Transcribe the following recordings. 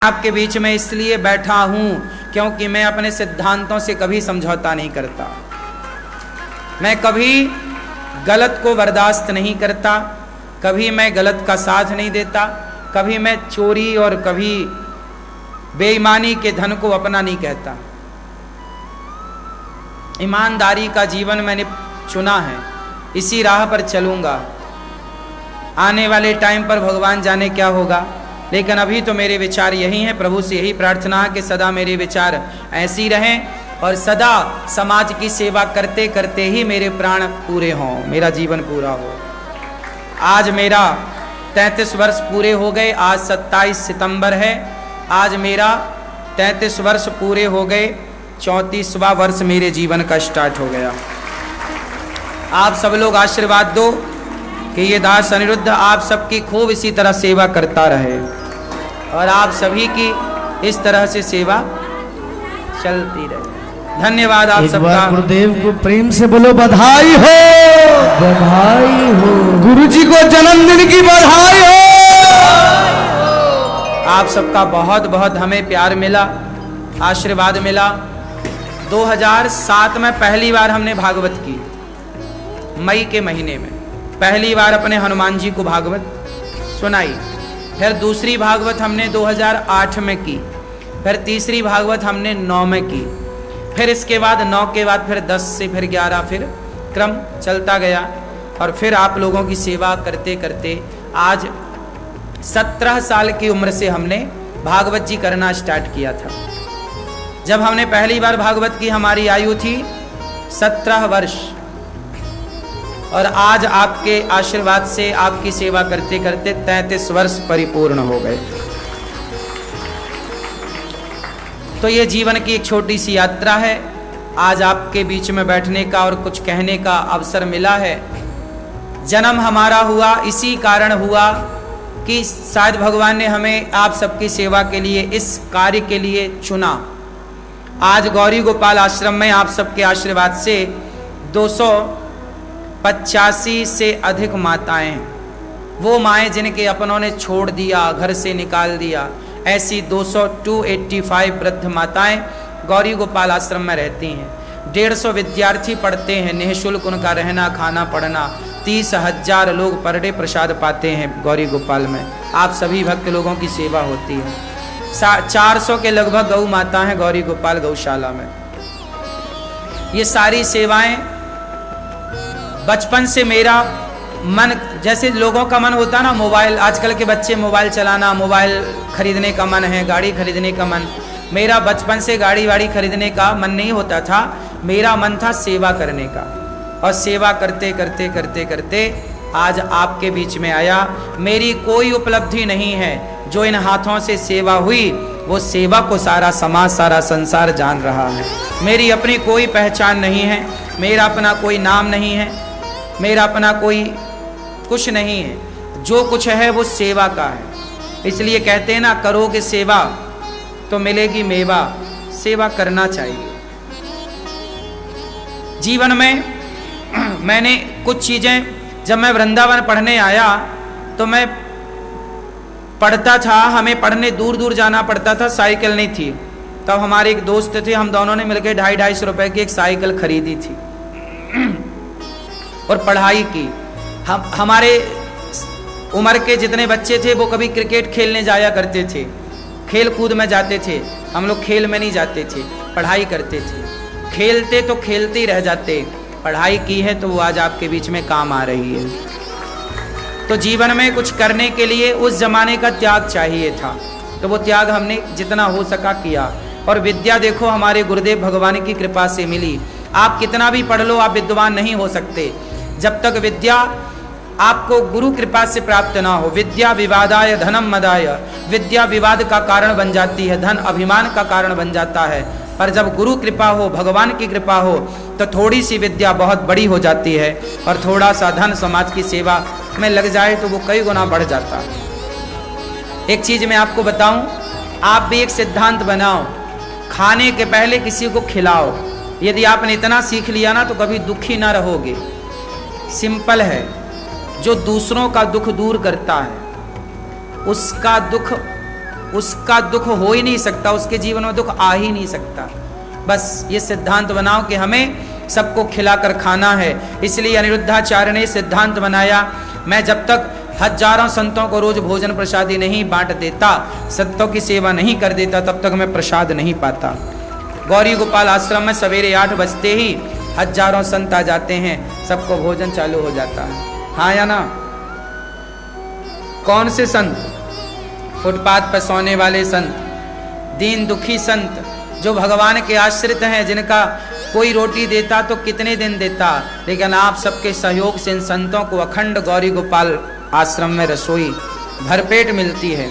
आपके बीच में इसलिए बैठा हूं क्योंकि मैं अपने सिद्धांतों से कभी समझौता नहीं करता। मैं कभी गलत को बर्दाश्त नहीं करता, कभी मैं गलत का साथ नहीं देता, कभी मैं चोरी और कभी बेईमानी के धन को अपना नहीं कहता। ईमानदारी का जीवन मैंने चुना है, इसी राह पर चलूंगा। आने वाले टाइम पर भगवान जाने क्या होगा, लेकिन अभी तो मेरे विचार यही हैं। प्रभु से यही प्रार्थना है कि सदा मेरे विचार ऐसी रहें और सदा समाज की सेवा करते करते ही मेरे प्राण पूरे हों, मेरा जीवन पूरा हो। आज मेरा 33 वर्ष पूरे हो गए। आज 27 सितंबर है। आज मेरा 33 वर्ष पूरे हो गए। 34वां वर्ष मेरे जीवन का स्टार्ट हो गया। आप सब लोग आशीर्वाद दो कि ये दास अनिरुद्ध आप सबकी खूब इसी तरह सेवा करता रहे और आप सभी की इस तरह से सेवा चलती रहे। धन्यवाद आप सबका। गुरुदेव को प्रेम से बोलो बधाई हो, बधाई हो। गुरुजी को जन्मदिन की बधाई हो। आप सबका बहुत बहुत हमें प्यार मिला, आशीर्वाद मिला। 2007 में पहली बार हमने भागवत की, मई के महीने में पहली बार अपने हनुमान जी को भागवत सुनाई। फिर दूसरी भागवत हमने 2008 में की, फिर तीसरी भागवत हमने 9 में की, फिर इसके बाद 9 के बाद फिर 10 से फिर 11, फिर क्रम चलता गया। और फिर आप लोगों की सेवा करते करते आज 17 साल की उम्र से हमने भागवत जी करना स्टार्ट किया था। जब हमने पहली बार भागवत की हमारी आयु थी 17 वर्ष, और आज आपके आशीर्वाद से आपकी सेवा करते करते 33 वर्ष परिपूर्ण हो गए। तो ये जीवन की एक छोटी सी यात्रा है। आज आपके बीच में बैठने का और कुछ कहने का अवसर मिला है। जन्म हमारा हुआ इसी कारण हुआ कि शायद भगवान ने हमें आप सबकी सेवा के लिए, इस कार्य के लिए चुना। आज गौरी गोपाल आश्रम में आप सबके आशीर्वाद से 285 से अधिक माताएं, वो माएँ जिनके अपनों ने छोड़ दिया, घर से निकाल दिया, ऐसी 285 वृद्ध माताएं गौरी गोपाल आश्रम में रहती हैं। 150 विद्यार्थी पढ़ते हैं, निःशुल्क उनका रहना खाना पढ़ना। 30,000 लोग पर डे प्रसाद पाते हैं गौरी गोपाल में। आप सभी भक्त लोगों की सेवा होती है। 400 के लगभग गौ माता हैं गौरी गोपाल गौशाला में। ये सारी सेवाएं बचपन से मेरा मन, जैसे लोगों का मन होता ना, मोबाइल, आजकल के बच्चे मोबाइल चलाना, मोबाइल खरीदने का मन है, गाड़ी खरीदने का मन। मेरा बचपन से गाड़ी वाड़ी खरीदने का मन नहीं होता था। मेरा मन था सेवा करने का, और सेवा करते करते करते करते आज आपके बीच में आया। मेरी कोई उपलब्धि नहीं है, जो इन हाथों से सेवा हुई वो सेवा को सारा समाज सारा संसार जान रहा है। मेरी अपनी कोई पहचान नहीं है, मेरा अपना कोई नाम नहीं है, मेरा अपना कोई कुछ नहीं है। जो कुछ है वो सेवा का है। इसलिए कहते हैं ना, करोगे सेवा तो मिलेगी मेवा। सेवा करना चाहिए जीवन में। मैंने कुछ चीज़ें, जब मैं वृंदावन पढ़ने आया तो मैं पढ़ता था, हमें पढ़ने दूर दूर जाना पड़ता था, साइकिल नहीं थी। तब हमारे एक दोस्त थे, हम दोनों ने मिलकर 250 रुपए की एक साइकिल खरीदी थी और पढ़ाई की। हमारे उम्र के जितने बच्चे थे वो कभी क्रिकेट खेलने जाया करते थे, खेल कूद में जाते थे। हम लोग खेल में नहीं जाते थे, पढ़ाई करते थे। खेलते तो खेलते ही रह जाते, पढ़ाई की है तो वो आज आपके बीच में काम आ रही है। तो जीवन में कुछ करने के लिए उस जमाने का त्याग चाहिए था, तो वो त्याग हमने जितना हो सका किया। और विद्या देखो हमारे गुरुदेव भगवान की कृपा से मिली। आप कितना भी पढ़ लो, आप विद्वान नहीं हो सकते जब तक विद्या आपको गुरु कृपा से प्राप्त ना हो। विद्या विवादाय धनम मदाय, विद्या विवाद का कारण बन जाती है, धन अभिमान का कारण बन जाता है। पर जब गुरु कृपा हो, भगवान की कृपा हो, तो थोड़ी सी विद्या बहुत बड़ी हो जाती है, और थोड़ा सा धन समाज की सेवा में लग जाए तो वो कई गुना बढ़ जाता है। एक चीज मैं आपको बताऊं, आप भी एक सिद्धांत बनाओ, खाने के पहले किसी को खिलाओ। यदि आपने इतना सीख लिया ना तो कभी दुखी ना रहोगे। सिंपल है। जो दूसरों का दुख दूर करता है उसका दुख उसका दुख हो ही नहीं सकता, उसके जीवन में दुख आ ही नहीं सकता। बस ये सिद्धांत बनाओ कि हमें सबको खिलाकर खाना है। इसलिए अनिरुद्धाचार्य ने सिद्धांत बनाया, मैं जब तक हजारों संतों को रोज भोजन प्रसादी नहीं बांट देता, संतों की सेवा नहीं कर देता, तब तक मैं प्रसाद नहीं पाता। गौरी गोपाल आश्रम में सवेरे 8 बजते ही हजारों संत आ जाते हैं, सबको भोजन चालू हो जाता है। हाँ या ना? कौन से संत? फुटपाथ पर सोने वाले संत, दीन दुखी संत, जो भगवान के आश्रित हैं, जिनका कोई रोटी देता तो कितने दिन देता, लेकिन आप सबके सहयोग से इन संतों को अखंड गौरी गोपाल आश्रम में रसोई भरपेट मिलती है।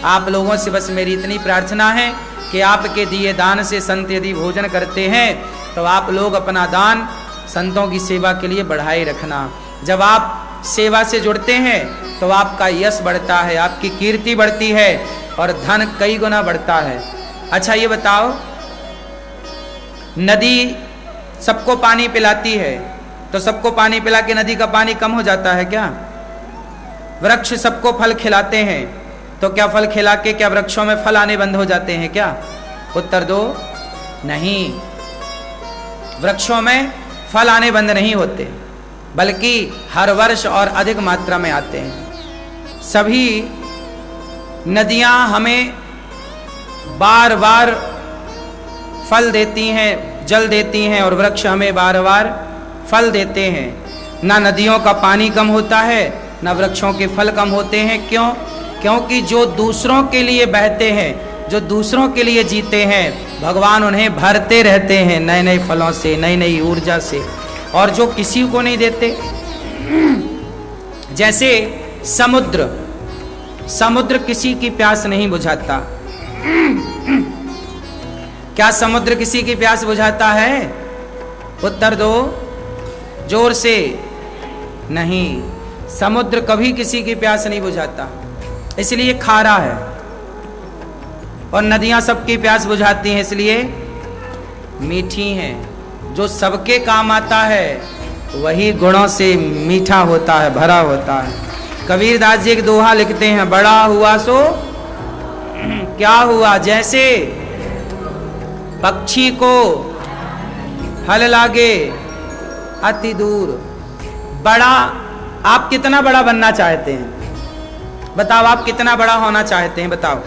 आप लोगों से बस मेरी इतनी प्रार्थना है कि आपके दिए दान से संत यदि भोजन करते हैं तो आप लोग अपना दान संतों की सेवा के लिए बढ़ाए रखना। जब आप सेवा से जुड़ते हैं तो आपका यश बढ़ता है, आपकी कीर्ति बढ़ती है और धन कई गुना बढ़ता है। अच्छा ये बताओ, नदी सबको पानी पिलाती है तो सबको पानी पिला के नदी का पानी कम हो जाता है क्या? वृक्ष सबको फल खिलाते हैं तो क्या फल खिला के क्या वृक्षों में फल आने बंद हो जाते हैं क्या? उत्तर दो, नहीं। वृक्षों में फल आने बंद नहीं होते, बल्कि हर वर्ष और अधिक मात्रा में आते हैं। सभी नदियां हमें बार बार फल देती हैं, जल देती हैं, और वृक्ष हमें बार बार फल देते हैं। ना नदियों का पानी कम होता है, ना वृक्षों के फल कम होते हैं। क्यों? क्योंकि जो दूसरों के लिए बहते हैं, जो दूसरों के लिए जीते हैं, भगवान उन्हें भरते रहते हैं नए नए फलों से, नई नई ऊर्जा से, और जो किसी को नहीं देते। जैसे समुद्र, समुद्र किसी की प्यास नहीं बुझाता। क्या समुद्र किसी की प्यास बुझाता है? उत्तर दो जोर से, नहीं। समुद्र कभी किसी की प्यास नहीं बुझाता, इसलिए खारा है। और नदियां सबकी प्यास बुझाती हैं, इसलिए मीठी हैं। जो सबके काम आता है वही गुणों से मीठा होता है, भरा होता है। कबीरदास जी एक दोहा लिखते हैं, बड़ा हुआ सो क्या हुआ, जैसे पक्षी को फल लागे अति दूर। बड़ा, आप कितना बड़ा बनना चाहते हैं? बताओ, आप कितना बड़ा होना चाहते हैं? बताओ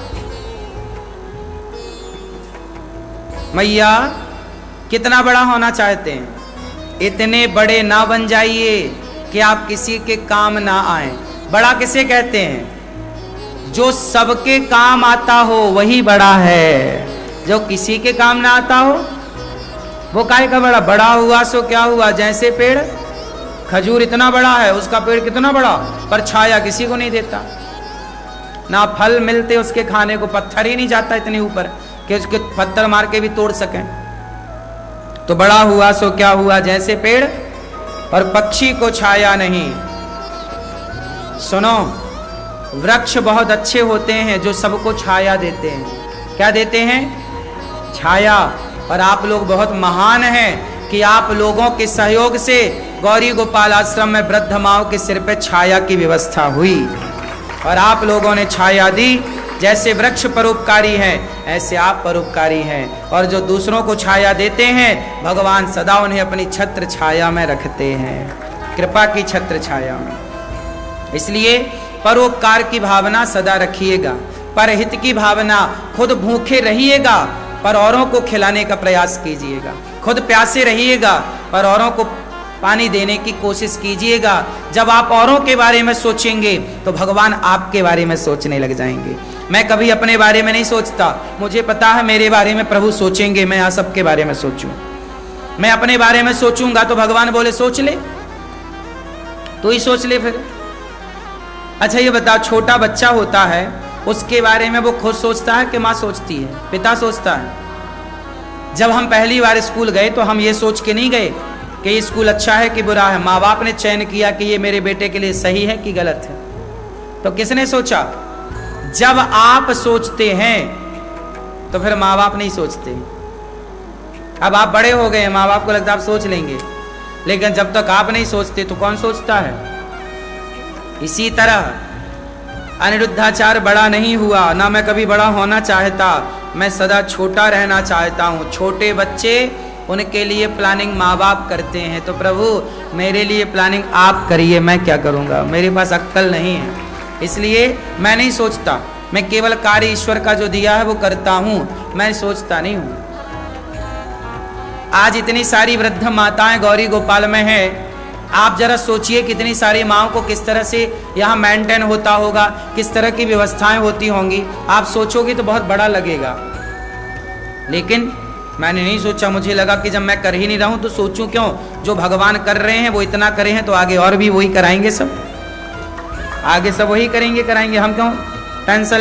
मैया, कितना बड़ा होना चाहते हैं? इतने बड़े ना बन जाइए कि आप किसी के काम ना आए। बड़ा किसे कहते हैं? जो सबके काम आता हो वही बड़ा है। जो किसी के काम ना आता हो वो काहे का बड़ा? बड़ा हुआ सो क्या हुआ, जैसे पेड़ खजूर इतना बड़ा है, उसका पेड़ कितना बड़ा, पर छाया किसी को नहीं देता। ना फल मिलते उसके खाने को, पत्थर ही नहीं जाता इतने ऊपर कि उसके पत्थर मार के भी तोड़ सकें। तो बड़ा हुआ सो क्या हुआ, जैसे पेड़, और पक्षी को छाया नहीं। सुनो, वृक्ष बहुत अच्छे होते हैं जो सबको छाया देते हैं। क्या देते हैं? छाया। और आप लोग बहुत महान हैं कि आप लोगों के सहयोग से गौरी गोपाल आश्रम में वृद्ध माओं के सिर पे छाया की व्यवस्था हुई और आप लोगों ने छाया दी। जैसे वृक्ष परोपकारी हैं, ऐसे आप परोपकारी हैं, और जो दूसरों को छाया देते हैं, भगवान सदा उन्हें अपनी छत्र छाया में रखते हैं, कृपा की छत्र छाया में। इसलिए परोपकार की भावना सदा रखिएगा, परहित की भावना, खुद भूखे रहिएगा पर औरों को खिलाने का प्रयास कीजिएगा, खुद प्यासे रहिएगा पर औरों को पानी देने की कोशिश कीजिएगा। जब आप औरों के बारे में सोचेंगे तो भगवान आपके बारे में सोचने लग जाएंगे। मैं कभी अपने बारे में नहीं सोचता, मुझे पता है मेरे बारे में प्रभु सोचेंगे, मैं यहाँ सबके बारे में सोचूं। मैं अपने बारे में सोचूंगा तो भगवान बोले सोच ले, तू ही सोच ले फिर। अच्छा ये बताओ, छोटा बच्चा होता है, उसके बारे में वो खुद सोचता है कि माँ सोचती है, पिता सोचता है? जब हम पहली बार स्कूल गए तो हम ये सोच के नहीं गए कि ये स्कूल अच्छा है कि बुरा है। माँ बाप ने चयन किया कि ये मेरे बेटे के लिए सही है कि गलत है। तो किसने सोचा? जब आप सोचते हैं तो फिर माँ बाप नहीं सोचते। अब आप बड़े हो गए, माँ बाप को लगता है आप सोच लेंगे, लेकिन जब तक आप नहीं सोचते तो कौन सोचता है? इसी तरह अनिरुद्धाचार्य बड़ा नहीं हुआ, ना मैं कभी बड़ा होना चाहता, मैं सदा छोटा रहना चाहता हूँ। छोटे बच्चे उनके लिए प्लानिंग माँ बाप करते हैं, तो प्रभु मेरे लिए प्लानिंग आप करिए, मैं क्या करूँगा, मेरे पास अक्ल नहीं है, इसलिए मैं नहीं सोचता, मैं केवल कार्य ईश्वर का जो दिया है वो करता हूँ, मैं सोचता नहीं हूँ। आज इतनी सारी वृद्ध माताएं गौरी गोपाल में है, आप जरा सोचिए कितनी सारी माओं को किस तरह से यहाँ मेंटेन होता होगा, किस तरह की व्यवस्थाएं होती होंगी, आप सोचोगे तो बहुत बड़ा लगेगा। लेकिन मैंने नहीं सोचा, मुझे लगा कि जब मैं कर ही नहीं रहा हूं तो सोचूं क्यों, जो भगवान कर रहे हैं वो इतना करे हैं तो आगे और भी वही कराएंगे, सब आगे सब वही करेंगे कराएंगे, हम क्यों टेंशन